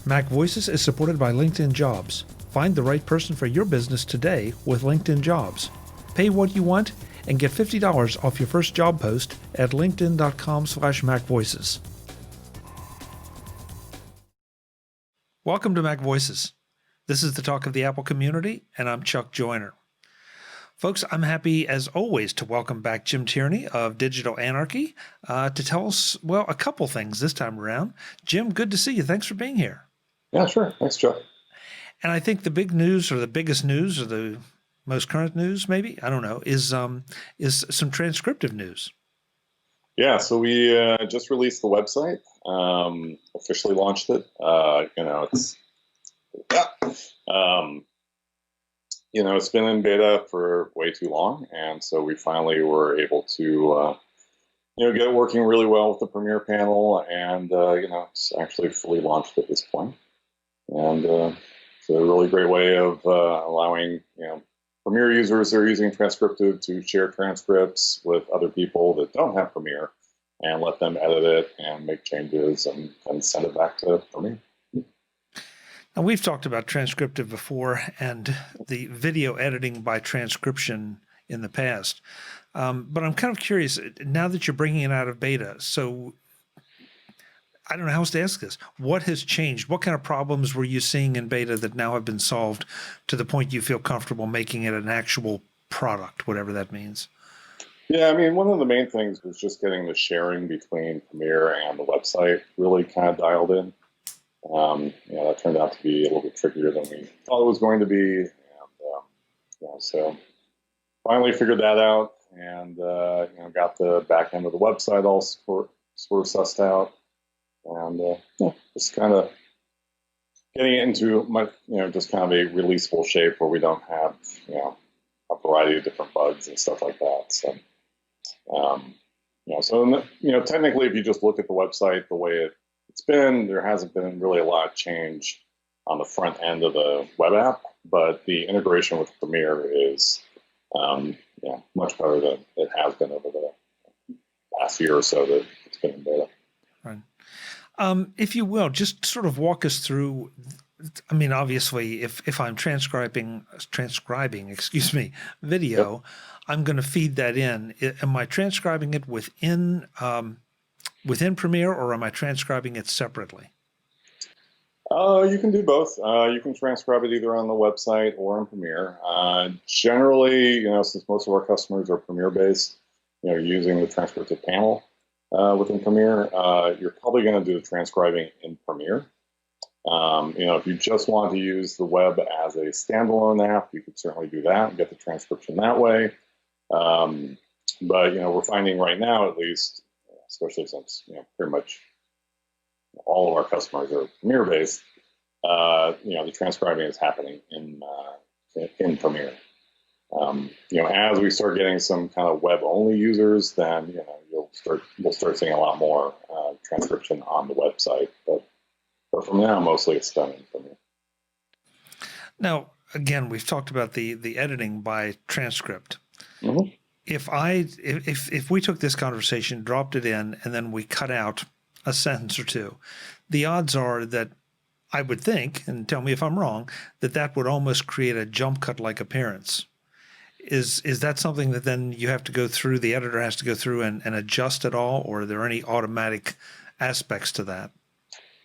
MacVoices is supported by LinkedIn Jobs. Find the right person for your business today with LinkedIn Jobs. Pay what you want and get $50 off your first job post at linkedin.com/MacVoices. Welcome to MacVoices. This is the talk of the Apple community, and I'm Chuck Joyner. Folks, I'm happy, as always, to welcome back Jim Tierney of Digital Anarchy to tell us, well, a couple things this time around. Jim, good to see you. Thanks for being here. Yeah, sure. Thanks, Chuck. And I think the big news, or the biggest news, or the most current news, maybe, I don't know, is some transcriptive news. Yeah, so we just released the website, officially launched it. It's been in beta for way too long, and so we finally were able to get it working really well with the Premiere panel, and it's actually fully launched at this point. And it's a really great way of allowing Premiere users that are using Transcriptive to share transcripts with other people that don't have Premiere and let them edit it and make changes and send it back to Premiere. Now, we've talked about Transcriptive before and the video editing by transcription in the past. But I'm kind of curious, now that you're bringing it out of beta, so I don't know how else to ask this. What has changed? What kind of problems were you seeing in beta that now have been solved to the point you feel comfortable making it an actual product, whatever that means? Yeah, I mean, one of the main things was just getting the sharing between Premiere and the website really kind of dialed in. That turned out to be a little bit trickier than we thought it was going to be. And, so finally figured that out and, got the back end of the website all sort of sussed out. And just kind of getting it into just kind of a releasable shape where we don't have, a variety of different bugs and stuff like that. So, technically, if you just look at the website the way it's been, there hasn't been really a lot of change on the front end of the web app, but the integration with Premiere is, much better than it has been over the past year or so that it's been in beta. Right. If you will, just sort of walk us through. I mean, obviously, if I'm transcribing, video, yep. I'm going to feed that in. Am I transcribing it within Premiere, or am I transcribing it separately? You can do both. You can transcribe it either on the website or in Premiere. Generally, since most of our customers are Premiere-based, using the transcriptive panel within Premiere, you're probably going to do the transcribing in Premiere. If you just want to use the web as a standalone app, you could certainly do that and get the transcription that way. But we're finding right now, at least, especially since pretty much all of our customers are Premiere based, the transcribing is happening in Premiere. As we start getting some kind of web only users, then we'll start seeing a lot more transcription on the website. But from now, mostly it's done in Premiere. Now, again, we've talked about the editing by transcript. Mm-hmm. If we took this conversation, dropped it in, and then we cut out a sentence or two, the odds are that I would think, and tell me if I'm wrong, that would almost create a jump cut-like appearance. Is that something that then you have to go through, the editor has to go through and adjust at all, or are there any automatic aspects to that?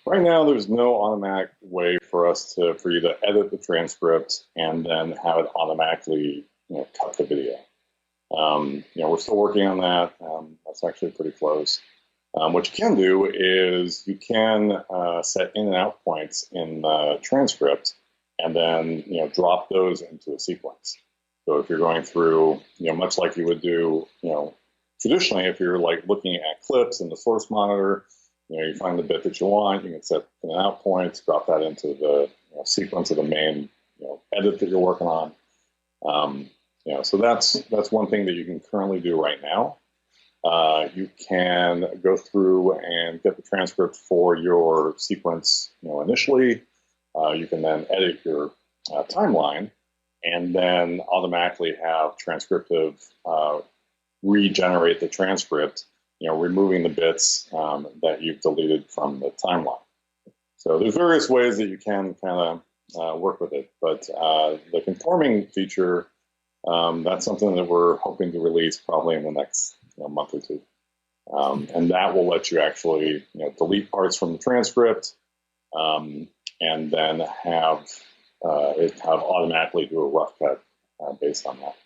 Right now, there's no automatic way for you to edit the transcript and then have it automatically cut the video. We're still working on that. That's actually pretty close. What you can do is you can set in and out points in the transcript and then drop those into a sequence. So if you're going through, much like you would do, traditionally, if you're like looking at clips in the source monitor, you find the bit that you want, you can set in and out points, drop that into the sequence of the main edit that you're working on. So that's one thing that you can currently do right now. You can go through and get the transcript for your sequence, initially. You can then edit your timeline and then automatically have transcriptive regenerate the transcript, removing the bits that you've deleted from the timeline. So there's various ways that you can kind of work with it. But the conforming feature, that's something that we're hoping to release probably in the next month or two. And that will let you actually delete parts from the transcript, and then have it kind of automatically do a rough cut based on that.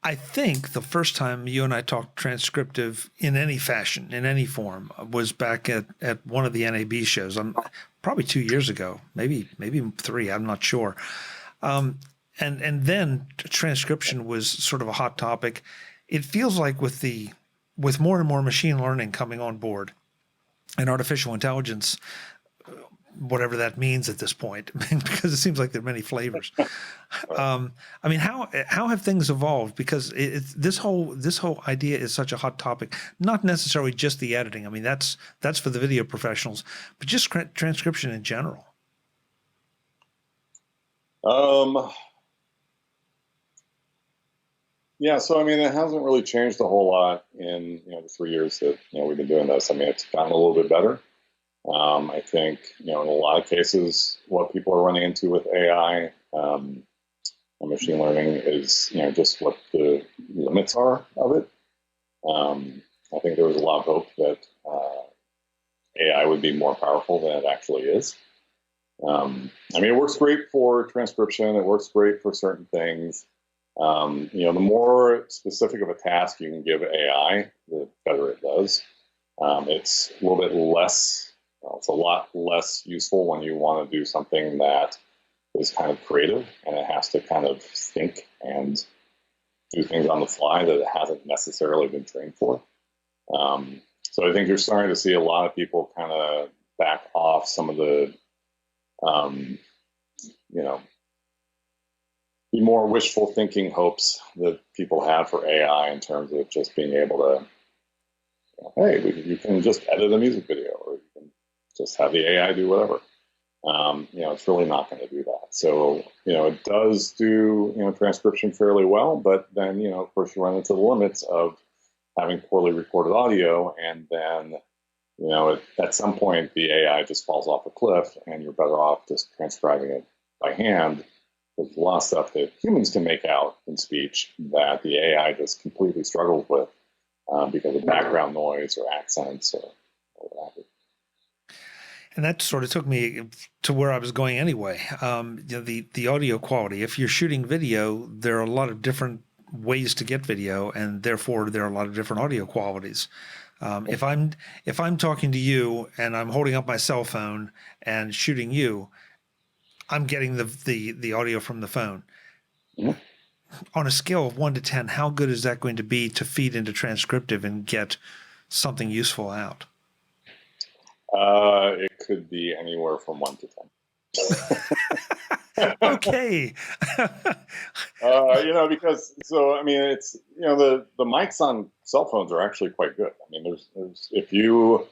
I think the first time you and I talked transcriptive in any fashion, in any form, was back at one of the NAB shows. Probably 2 years ago, maybe 3. I'm not sure. And then transcription was sort of a hot topic. It feels like with more and more machine learning coming on board and artificial intelligence, whatever that means at this point, because it seems like there are many flavors. I mean, how have things evolved? Because this whole idea is such a hot topic. Not necessarily just the editing. I mean, that's for the video professionals, but just transcription in general. Yeah, so I mean, it hasn't really changed a whole lot in the 3 years that we've been doing this. I mean, it's gotten a little bit better. I think in a lot of cases, what people are running into with AI and machine learning is just what the limits are of it. I think there was a lot of hope that AI would be more powerful than it actually is. I mean, it works great for transcription. It works great for certain things. The more specific of a task you can give AI, the better it does. It's a little bit less. It's a lot less useful when you want to do something that is kind of creative and it has to kind of think and do things on the fly that it hasn't necessarily been trained for. So I think you're starting to see a lot of people kind of back off some of the, the more wishful thinking hopes that people have for AI in terms of just being able to, hey, you can just edit a music video, or you can just have the AI do whatever. It's really not going to do that. So, it does do, transcription fairly well, but then, of course, you run into the limits of having poorly recorded audio, and then, at some point, the AI just falls off a cliff, and you're better off just transcribing it by hand. There's a lot of stuff that humans can make out in speech that the AI just completely struggles with because of background noise or accents or what have you. And that sort of took me to where I was going anyway. The audio quality. If you're shooting video, there are a lot of different ways to get video, and therefore there are a lot of different audio qualities. If I'm talking to you and I'm holding up my cell phone and shooting you, I'm getting the audio from the phone. Mm-hmm. On a scale of 1 to 10, how good is that going to be to feed into transcriptive and get something useful out? It could be anywhere from 1 to 10. Okay. Because it's the mics on cell phones are actually quite good. I mean, there's if you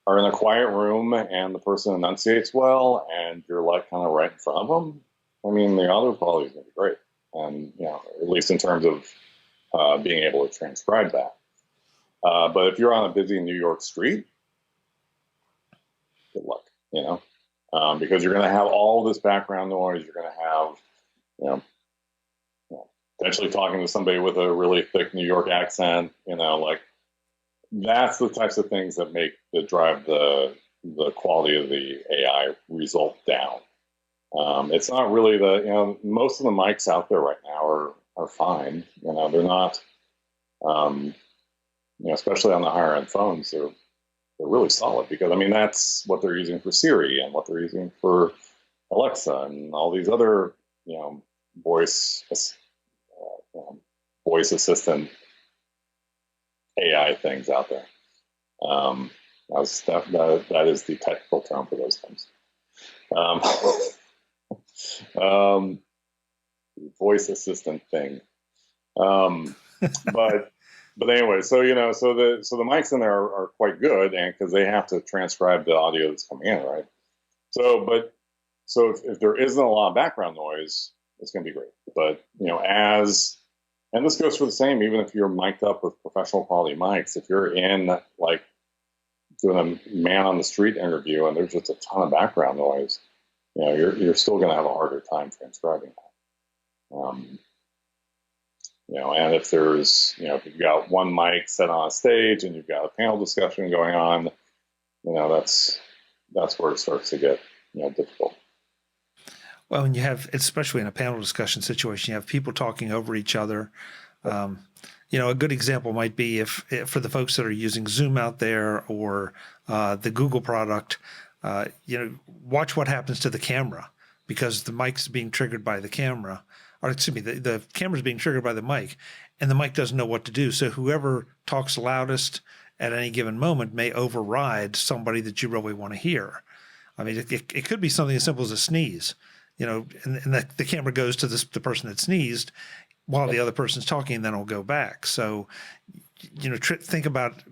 are in a quiet room and the person enunciates well and you're like kind of right in front of them, I mean, the audio quality is going to be great, and at least in terms of being able to transcribe that. But if you're on a busy New York street, good luck, because you're going to have all this background noise. You're going to have, potentially talking to somebody with a really thick New York accent, that's the types of things that drive the quality of the AI result down. It's not really most of the mics out there right now are fine. They're not, especially on the higher end phones, they're really solid, because that's what they're using for Siri and what they're using for Alexa and all these other voice assistant AI things out there. That is the technical term for those things. Voice assistant thing. But anyway, so the mics in there are quite good, and because they have to transcribe the audio that's coming in, right? So if there isn't a lot of background noise, it's going to be great. But and this goes for the same, even if you're mic'd up with professional quality mics, if you're in like doing a man on the street interview and there's just a ton of background noise, you're still going to have a harder time transcribing that. And if there's, if you've got one mic set on a stage and you've got a panel discussion going on, that's where it starts to get, difficult. Well, when you have, especially in a panel discussion situation, you have people talking over each other. A good example might be if for the folks that are using Zoom out there or the Google product, watch what happens to the camera because the mic's being triggered by the camera, or excuse me, the camera's being triggered by the mic, and the mic doesn't know what to do. So whoever talks loudest at any given moment may override somebody that you really want to hear. I mean, it could be something as simple as a sneeze, and the camera goes to the person that sneezed while the other person's talking, and then it'll go back. So, think about,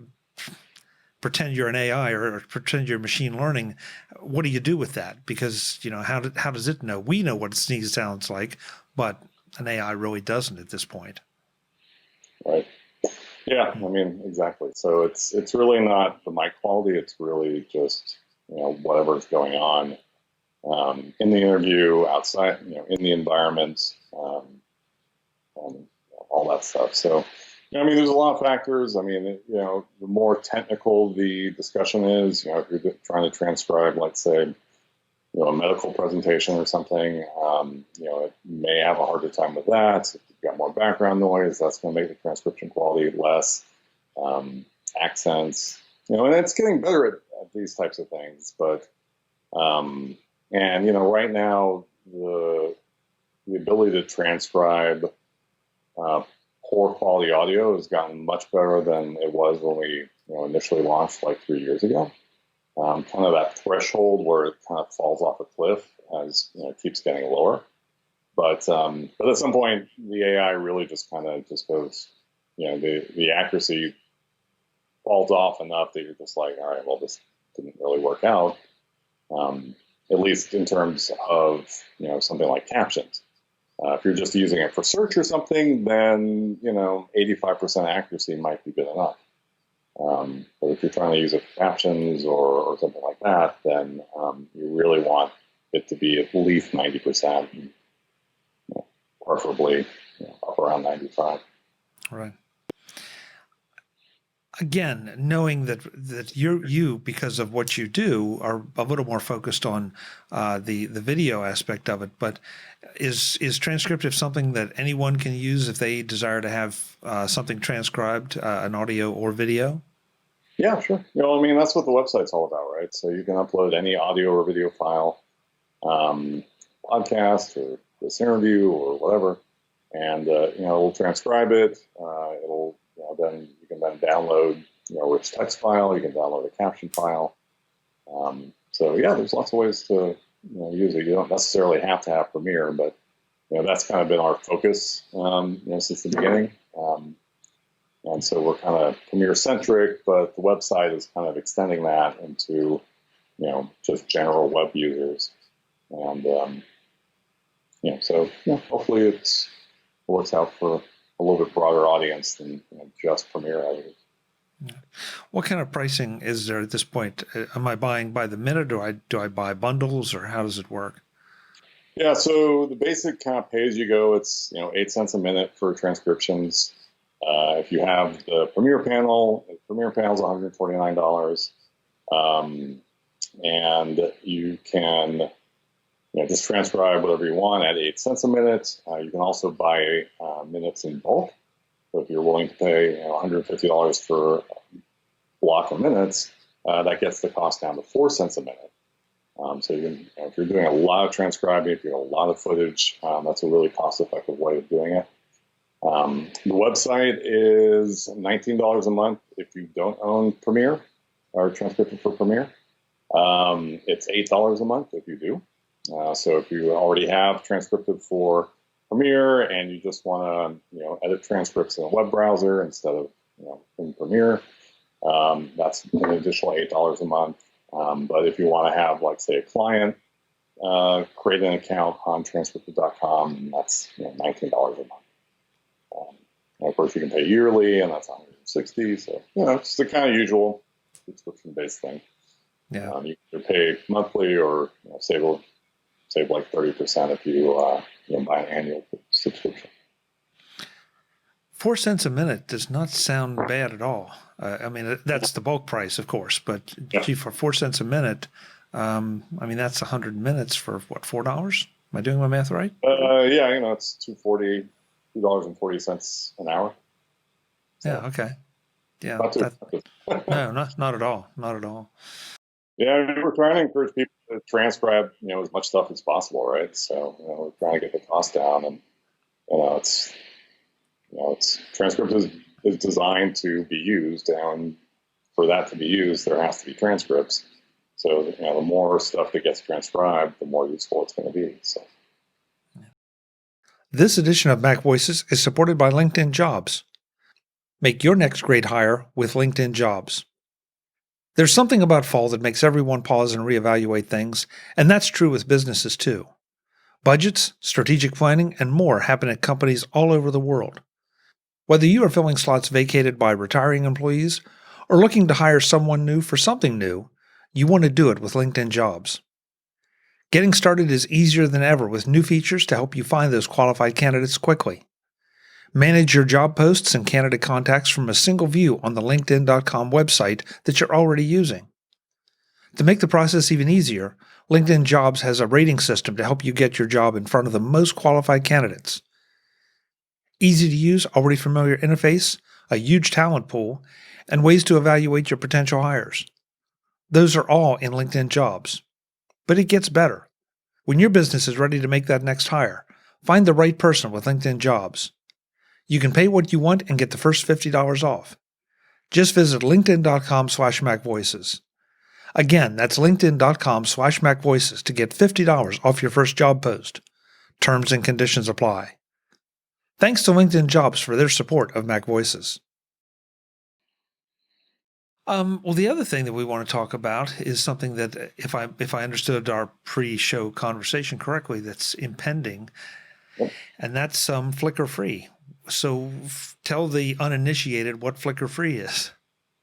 pretend you're an AI or pretend you're machine learning. What do you do with that? Because, how does it know? We know what a sneeze sounds like, but an AI really doesn't at this point. Right. Yeah, I mean, exactly. So it's really not the mic quality. It's really just, whatever's going on in the interview, outside, in the environment, and all that stuff. So, there's a lot of factors. I mean, the more technical the discussion is, if you're trying to transcribe, let's say, a medical presentation or something, it may have a harder time with that. If you've got more background noise, that's going to make the transcription quality less. Accents, and it's getting better at these types of things. But, right now, the ability to transcribe poor quality audio has gotten much better than it was when we initially launched like 3 years ago. Kind of that threshold where it kind of falls off a cliff as it keeps getting lower. But at some point, the AI really just kind of goes, the accuracy falls off enough that you're just like, all right, well, this didn't really work out. At least in terms of something like captions. If you're just using it for search or something, then 85% accuracy might be good enough. But if you're trying to use it for captions or something like that, then you really want it to be at least 90%, preferably up around 95%. Right. Again, knowing that you because of what you do are a little more focused on the video aspect of it, but is Transcriptive something that anyone can use if they desire to have something transcribed, an audio or video? Yeah, sure. That's what the website's all about, right? So you can upload any audio or video file, podcast or this interview or whatever, and we'll transcribe it. It'll then you can then download a rich text file. You can download a caption file. So yeah, there's lots of ways to use it. You don't necessarily have to have Premiere, but that's kind of been our focus since the beginning. And so we're kind of Premiere centric, but the website is kind of extending that into just general web users. And so hopefully it works out for a little bit broader audience than just Premiere editors. What kind of pricing is there at this point? Am I buying by the minute, or do I buy bundles, or how does it work? Yeah, so the basic kind of pay as you go, it's 8 cents a minute for transcriptions. If you have the Premiere panel is $149, and you can just transcribe whatever you want at 8 cents a minute. You can also buy minutes in bulk. So if you're willing to pay $150 for a block of minutes, that gets the cost down to 4 cents a minute. So you can, if you're doing a lot of transcribing, if you have a lot of footage, that's a really cost-effective way of doing it. The website is $19 a month if you don't own Premiere or Transcriptive for Premiere. It's $8 a month if you do. So if you already have Transcriptive for Premiere and you just want to edit transcripts in a web browser instead of in Premiere, that's an additional $8 a month. But if you want to have, like, say, a client create an account on transcriptive.com, that's $19 a month. And of course, you can pay yearly, and that's $160. So it's the kind of usual subscription-based thing. Yeah. You can pay monthly or save like 30% if you buy an annual subscription. 4 cents a minute does not sound bad at all. I mean, that's the bulk price, of course, but gee, for 4 cents a minute, I mean, that's 100 minutes for what, $4? Am I doing my math right? Yeah, it's $2.40 an hour. So, yeah. Okay. Yeah. not too No, not at all. Not at all. Yeah, we're trying to encourage people to transcribe, as much stuff as possible, right? So, we're trying to get the cost down, and transcript is designed to be used, and for that to be used, there has to be transcripts. So, the more stuff that gets transcribed, the more useful it's going to be. So. This edition of MacVoices is supported by LinkedIn Jobs. Make your next great hire with LinkedIn Jobs. There's something about fall that makes everyone pause and reevaluate things, and that's true with businesses too. Budgets, strategic planning, and more happen at companies all over the world. Whether you are filling slots vacated by retiring employees or looking to hire someone new for something new, you want to do it with LinkedIn Jobs. Getting started is easier than ever with new features to help you find those qualified candidates quickly. Manage your job posts and candidate contacts from a single view on the LinkedIn.com website that you're already using. To make the process even easier, LinkedIn Jobs has a rating system to help you get your job in front of the most qualified candidates. Easy to use, already familiar interface, a huge talent pool, and ways to evaluate your potential hires. Those are all in LinkedIn Jobs. But it gets better. When your business is ready to make that next hire, find the right person with LinkedIn Jobs. You can pay what you want and get the first $50 off. Just visit linkedin.com/MacVoices. Again, that's linkedin.com/MacVoices to get $50 off your first job post. Terms and conditions apply. Thanks to LinkedIn Jobs for their support of MacVoices. Well, the other thing that we want to talk about is something that, if I understood our pre-show conversation correctly, that's impending, and that's Flicker Free. So tell the uninitiated what Flicker Free is.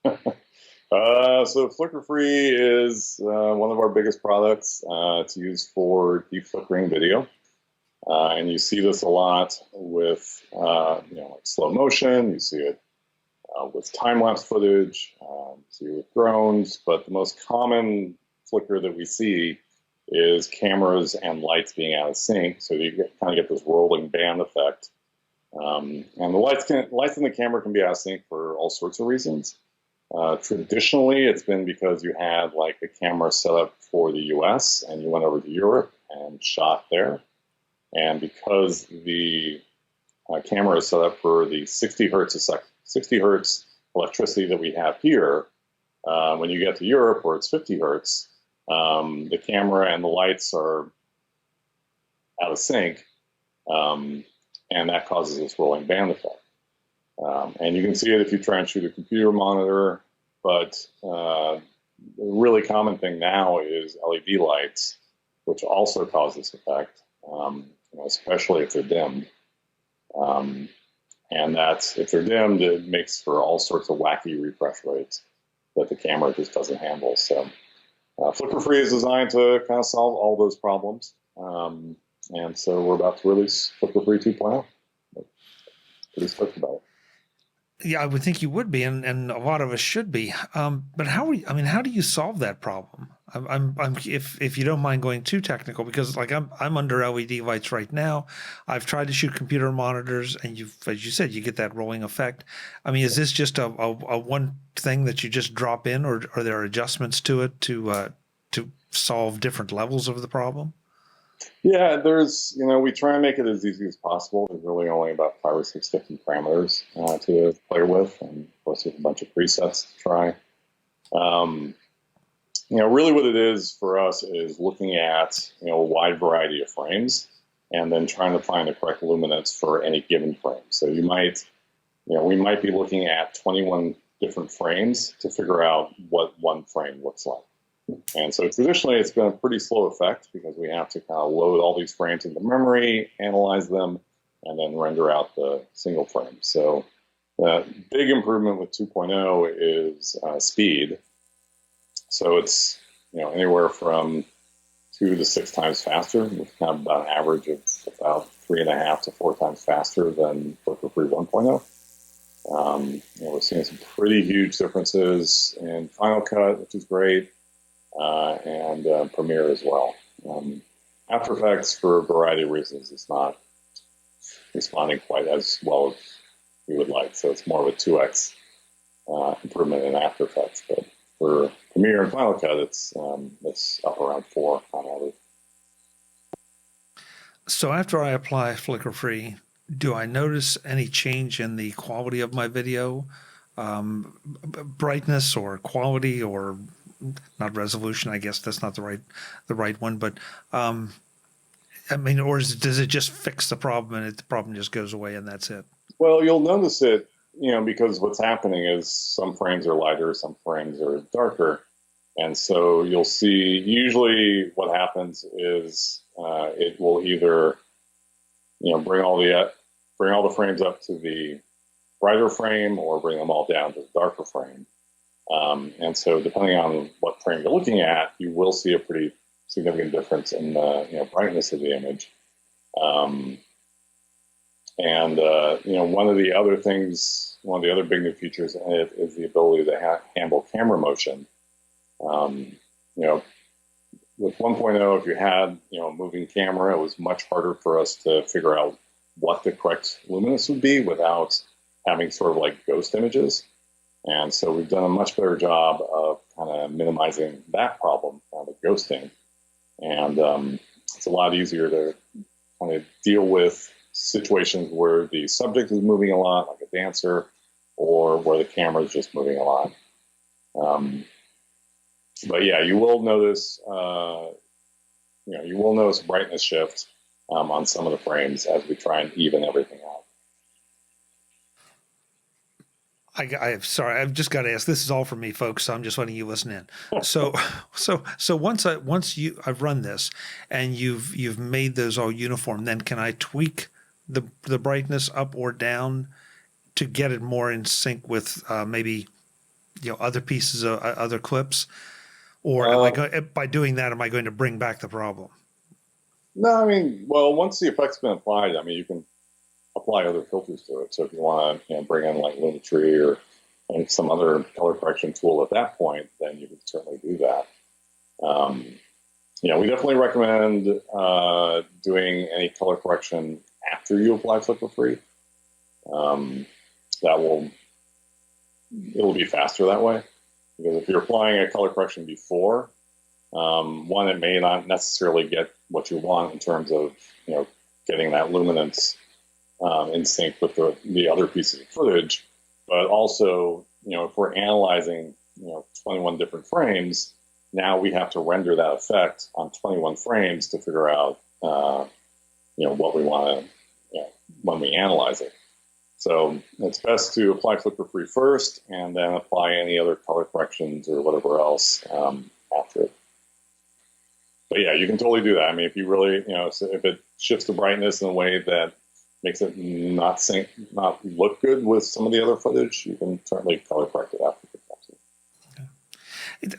So Flicker Free is one of our biggest products. It's used for deep flickering video. And you see this a lot with like slow motion. You see it with time-lapse footage. You see it with drones. But the most common flicker that we see is cameras and lights being out of sync. So you kind of get this rolling band effect. And the lights in the camera can be out of sync for all sorts of reasons. Traditionally, it's been because you had like a camera set up for the US and you went over to Europe and shot there. And because the camera is set up for the 60 hertz electricity that we have here, when you get to Europe where it's 50 hertz, the camera and the lights are out of sync, and that causes this rolling band effect. And you can see it if you try and shoot a computer monitor, but the really common thing now is LED lights, which also cause this effect, especially if they're dimmed. And that's, if they're dimmed, it makes for all sorts of wacky refresh rates that the camera just doesn't handle. So Flicker Free is designed to kind of solve all those problems. And so we're about to release Flicker Free 2.0. Pretty stoked about it. Yeah, I would think you would be, and a lot of us should be. But how do you solve that problem? If you don't mind going too technical, because like I'm under LED lights right now. I've tried to shoot computer monitors, and as you said, you get that rolling effect. I mean, is this just a one thing that you just drop in, or are there adjustments to it to solve different levels of the problem? Yeah, we try and make it as easy as possible. There's really only about 5 or 6 different parameters to play with, and of course, there's a bunch of presets to try. Really what it is for us is looking at, a wide variety of frames and then trying to find the correct luminance for any given frame. So we might be looking at 21 different frames to figure out what one frame looks like. And so traditionally, it's been a pretty slow effect because we have to kind of load all these frames into memory, analyze them, and then render out the single frame. So the big improvement with 2.0 is speed. So it's, anywhere from 2 to 6 times faster, with kind of about an average of about 3.5 to 4 times faster than Flicker Free 1.0. We're seeing some pretty huge differences in Final Cut, which is great, and Premiere as well. After Effects, for a variety of reasons, is not responding quite as well as we would like. So it's more of a 2x improvement in After Effects. But for Premiere and Final Cut, it's up around 4 on average. So after I apply Flicker Free, do I notice any change in the quality of my video, brightness or quality, or not resolution? I guess that's not the right one, but or does it just fix the problem and the problem just goes away and that's it? Well, you'll notice it, because what's happening is some frames are lighter, some frames are darker. And so you'll see, usually what happens is it will either, bring all the frames up to the brighter frame or bring them all down to the darker frame. And so depending on what frame you're looking at, you will see a pretty significant difference in the brightness of the image. One of the other big new features in it is the ability to handle camera motion. With 1.0, if you had a moving camera, it was much harder for us to figure out what the correct luminance would be without having sort of like ghost images. And so we've done a much better job of kind of minimizing that problem, the ghosting. And it's a lot easier to kind of deal with situations where the subject is moving a lot, like a dancer, or where the camera is just moving a lot. But yeah, you will notice, brightness shift on some of the frames as we try and even everything out. I'm sorry, I've just got to ask. This is all for me, folks. So I'm just letting you listen in. So once I've run this and you've made those all uniform, then can I tweak the brightness up or down to get it more in sync with maybe other pieces of other clips, or by doing that, am I going to bring back the problem? No, once the effect's been applied, you can apply other filters to it. So if you want to bring in like Lumetri or some other color correction tool at that point, then you can certainly do that. We definitely recommend doing any color correction after you apply Flicker Free. It'll be faster that way. Because if you're applying a color correction before, one, it may not necessarily get what you want in terms of getting that luminance in sync with the other pieces of footage. But also, if we're analyzing 21 different frames, now we have to render that effect on 21 frames to figure out what we want to when we analyze it. So it's best to apply Flicker Free first and then apply any other color corrections or whatever else after it. But yeah, you can totally do that. If you really, if it shifts the brightness in a way that makes it not look good with some of the other footage, you can certainly color correct it after.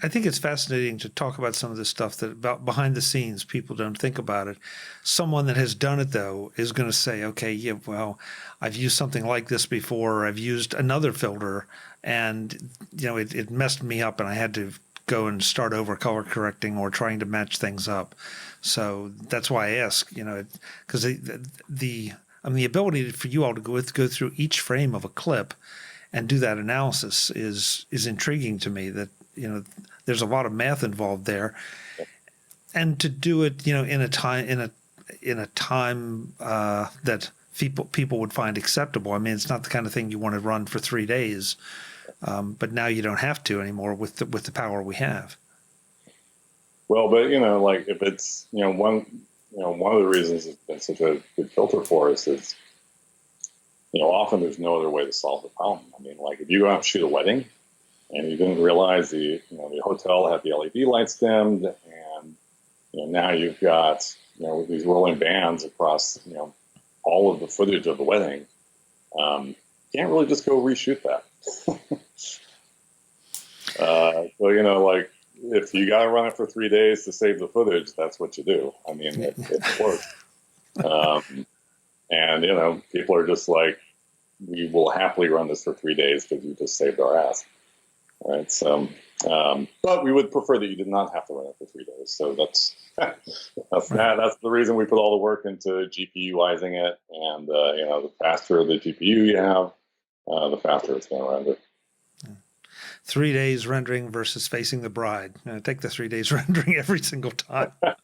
I think it's fascinating to talk about some of this stuff that about behind the scenes people don't think about it. Someone that has done it though is going to say, okay, yeah, well, I've used something like this before, or I've used another filter, and it messed me up, and I had to go and start over color correcting or trying to match things up. So that's why I ask, because the ability for you all to go through each frame of a clip and do that analysis is intriguing to me. That there's a lot of math involved there, and to do it in a time that people would find acceptable. It's not the kind of thing you want to run for 3 days, but now you don't have to anymore with the power we have. Well, but like if it's one of the reasons it's been such a good filter for us is often there's no other way to solve the problem. Like if you go out and shoot a wedding and you didn't realize the hotel had the LED lights dimmed, and now you've got these rolling bands across all of the footage of the wedding. You can't really just go reshoot that. So like if you got to run it for 3 days to save the footage, that's what you do. I mean, it works. And, people are just like, we will happily run this for 3 days because you just saved our ass. Right. So, but we would prefer that you did not have to run it for 3 days. So that's the reason we put all the work into GPUizing it. And, the faster the GPU you have, the faster it's going to render. 3 days rendering versus facing the bride. Take the 3 days rendering every single time. I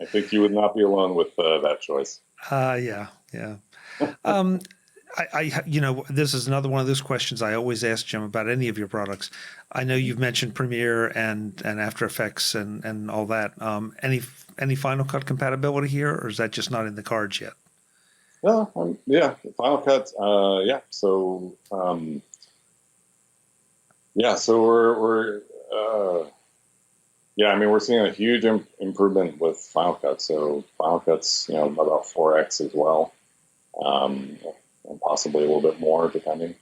think you would not be alone with that choice. Yeah. This is another one of those questions I always ask Jim about any of your products. I know you've mentioned Premiere and After Effects and all that. Any Final Cut compatibility here, or is that just not in the cards yet? No, Final Cut. Yeah. So, we're seeing a huge improvement with Final Cut. So Final Cut's, about 4x as well. And possibly a little bit more, depending.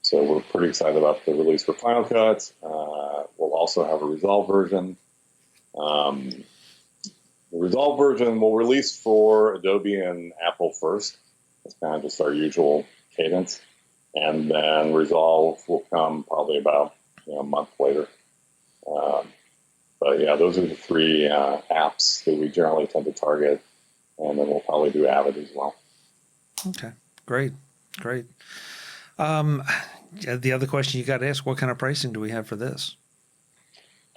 So we're pretty excited about the release for Final Cut. We'll also have a Resolve version. The Resolve version will release for Adobe and Apple first. It's kind of just our usual cadence. And then Resolve will come probably about a month later. But yeah, those are the three apps that we generally tend to target. And then we'll probably do Avid as well. Okay, great. The other question you got to ask, what kind of pricing do we have for this?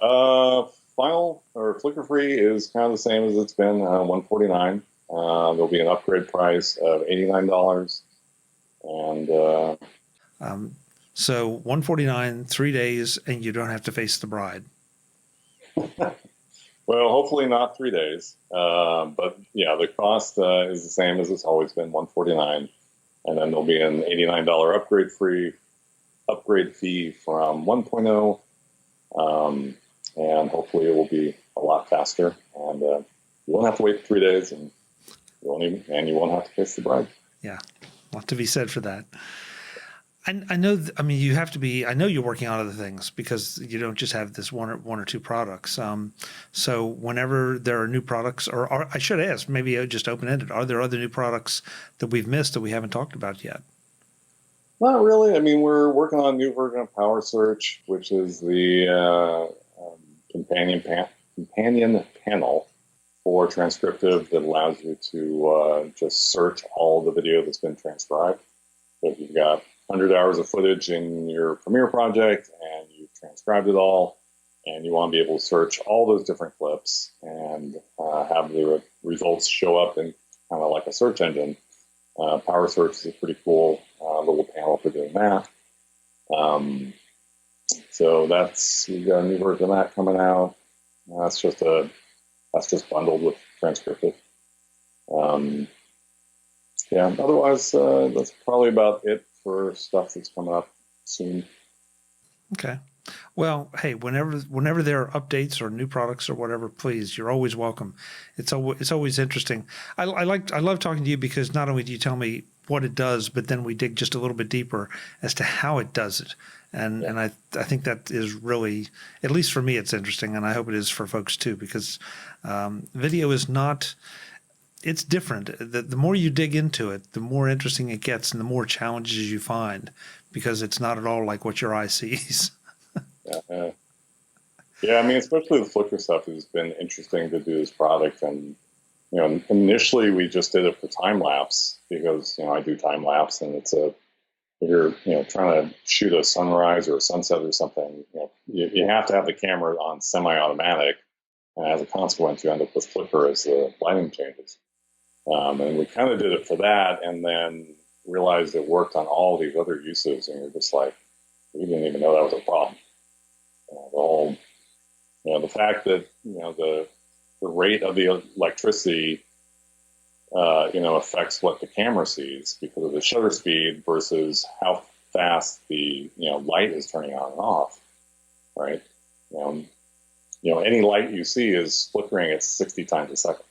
Final or flicker free is kind of the same as it's been, $149. There'll be an upgrade price of $89. And so $149, 3 days, and you don't have to face the bride. Well, hopefully not 3 days. But yeah, the cost is the same as it's always been, $149. And then there'll be an $89 upgrade fee from 1.0. And hopefully it will be a lot faster. And you won't have to wait 3 days, and you won't have to face the bride. Yeah, a lot to be said for that. I know. You have to be. I know you're working on other things because you don't just have this one or two products. So whenever there are new products, or I should ask, maybe just open ended. Are there other new products that we've missed that we haven't talked about yet? Not really. We're working on a new version of Powersearch, which is the companion panel for transcriptive that allows you to just search all the video that's been transcribed. So if you've got 100 hours of footage in your Premiere project and you've transcribed it all, and you want to be able to search all those different clips and have the results show up in kind of like a search engine, Powersearch is a pretty cool little panel for doing that. So we've got a new version of that coming out. That's just bundled with transcriptive. Otherwise, that's probably about it for stuff that's coming up soon. Okay. Well, hey, whenever there are updates or new products or whatever, please, you're always welcome. It's always interesting. I love talking to you because not only do you tell me what it does, but then we dig just a little bit deeper as to how it does it. And I think that is really, at least for me, it's interesting, and I hope it is for folks too, because video is not. It's different. The more you dig into it, the more interesting it gets and the more challenges you find, because it's not at all like what your eye sees. Especially the Flickr stuff has been interesting to do this product. And, initially we just did it for time lapse because, I do time lapse, and if you're, trying to shoot a sunrise or a sunset or something, you have to have the camera on semi-automatic. And as a consequence, you end up with Flickr as the lighting changes. And we kind of did it for that, and then realized it worked on all these other uses, and you're just like, we didn't even know that was a problem. The fact that the rate of the electricity affects what the camera sees because of the shutter speed versus how fast the light is turning on and off, right? Any light you see is flickering at 60 times a second.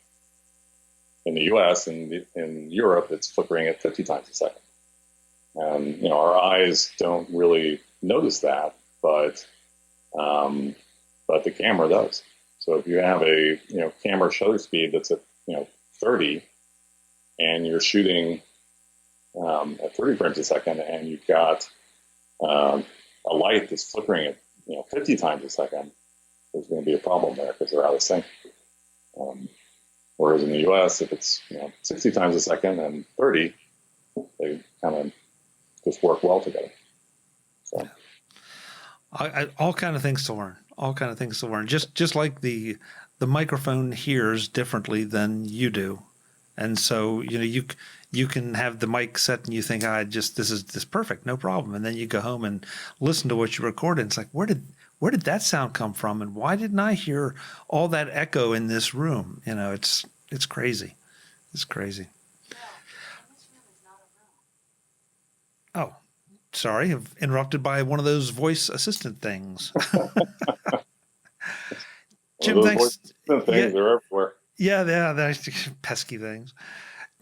In the U.S. and in Europe, it's flickering at 50 times a second. And, our eyes don't really notice that, but but the camera does. So if you have a camera shutter speed that's at 30, and you're shooting at 30 frames a second, and you've got a light that's flickering at 50 times a second, there's going to be a problem there because they're out of sync. Whereas in the US, if it's 60 times a second and 30, they kind of just work well together. So, all kind of things to learn. All kind of things to learn. Just like the microphone hears differently than you do, and so you can have the mic set and you think, this is perfect, no problem, and then you go home and listen to what you recorded. It's like, where did that sound come from, and why didn't I hear all that echo in this room? It's crazy. It's crazy. Oh, sorry, I've interrupted by one of those voice assistant things. Jim, thanks. Things, they're everywhere. Yeah, they're pesky things.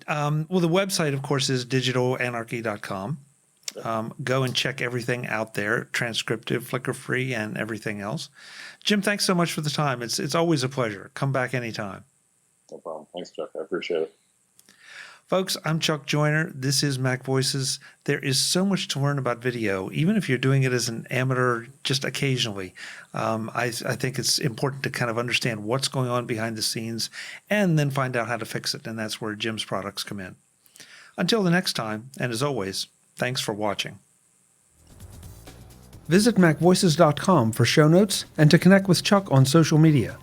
Well, the website, of course, is digitalanarchy.com. Go and check everything out there, transcriptive, flicker-free, and everything else. Jim, thanks so much for the time. It's always a pleasure. Come back anytime. No problem. Thanks, Chuck. I appreciate it. Folks, I'm Chuck Joyner. This is MacVoices. There is so much to learn about video, even if you're doing it as an amateur just occasionally. I think it's important to kind of understand what's going on behind the scenes and then find out how to fix it, and that's where Jim's products come in. Until the next time, and as always, thanks for watching. Visit MacVoices.com for show notes and to connect with Chuck on social media.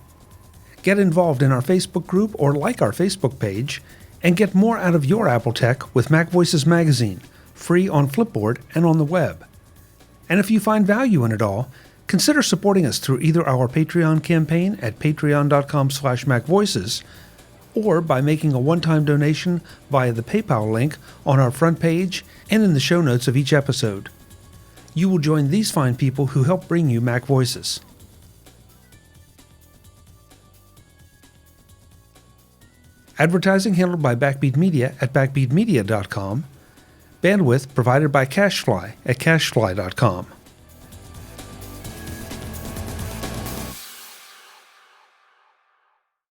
Get involved in our Facebook group or like our Facebook page, and get more out of your Apple tech with MacVoices Magazine, free on Flipboard and on the web. And if you find value in it all, consider supporting us through either our Patreon campaign at patreon.com/MacVoices or by making a one-time donation via the PayPal link on our front page and in the show notes of each episode. You will join these fine people who help bring you MacVoices. Advertising handled by Backbeat Media at backbeatmedia.com. Bandwidth provided by CacheFly at cachefly.com.